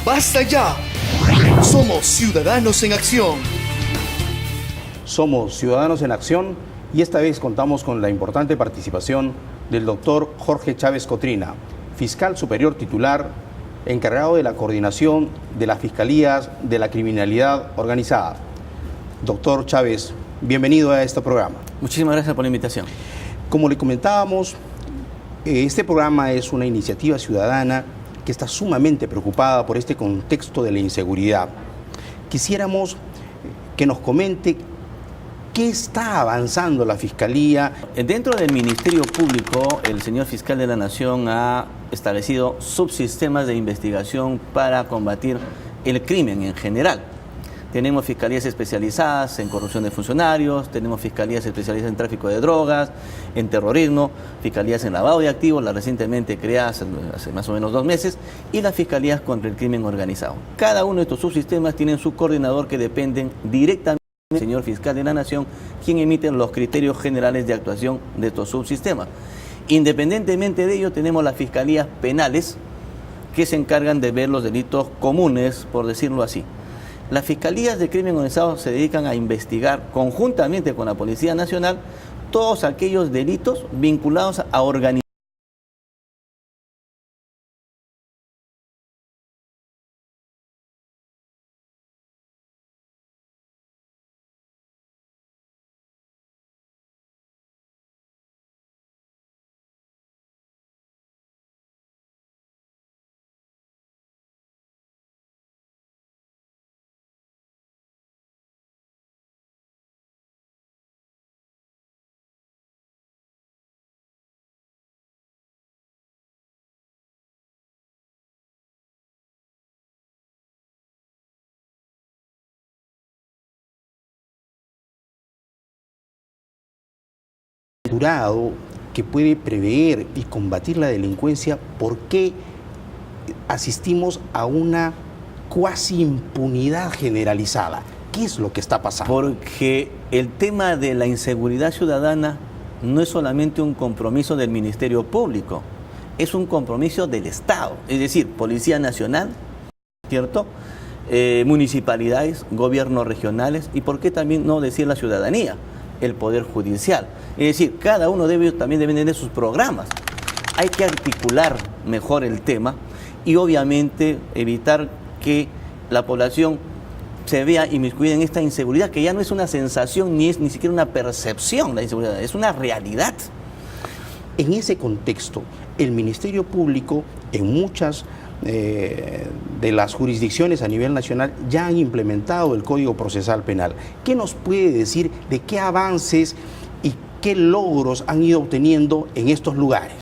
¡Basta ya! Somos Ciudadanos en Acción. Somos Ciudadanos en Acción y esta vez contamos con la importante participación del doctor Jorge Chávez Cotrina, fiscal superior titular, encargado de la coordinación de las fiscalías de la criminalidad organizada. Doctor Chávez, bienvenido a este programa. Muchísimas gracias por la invitación. Como le comentábamos, este programa es una iniciativa ciudadana que está sumamente preocupada por este contexto de la inseguridad. Quisiéramos que nos comente qué está avanzando la Fiscalía. Dentro del Ministerio Público, el señor fiscal de la Nación ha establecido subsistemas de investigación para combatir el crimen en general. Tenemos fiscalías especializadas en corrupción de funcionarios, tenemos fiscalías especializadas en tráfico de drogas, en terrorismo, fiscalías en lavado de activos, las recientemente creadas hace más o menos 2 meses, y las fiscalías contra el crimen organizado. Cada uno de estos subsistemas tienen su coordinador que dependen directamente del señor fiscal de la Nación, quien emite los criterios generales de actuación de estos subsistemas. Independientemente de ello, tenemos las fiscalías penales que se encargan de ver los delitos comunes, por decirlo así. Las fiscalías de crimen organizado se dedican a investigar conjuntamente con la Policía Nacional todos aquellos delitos vinculados a organizaciones. Que puede prever y combatir la delincuencia, ¿por qué asistimos a una cuasi impunidad generalizada? ¿Qué es lo que está pasando? Porque el tema de la inseguridad ciudadana no es solamente un compromiso del Ministerio Público, es un compromiso del Estado, es decir, Policía Nacional, ¿cierto? Municipalidades, gobiernos regionales y por qué también no decir la ciudadanía, el Poder Judicial. Es decir, cada uno de ellos también debe tener sus programas. Hay que articular mejor el tema y obviamente evitar que la población se vea inmiscuida en esta inseguridad, que ya no es una sensación ni es ni siquiera una percepción la inseguridad, es una realidad. En ese contexto, el Ministerio Público en muchas de las jurisdicciones a nivel nacional ya han implementado el Código Procesal Penal. ¿Qué nos puede decir de qué avances y qué logros han ido obteniendo en estos lugares?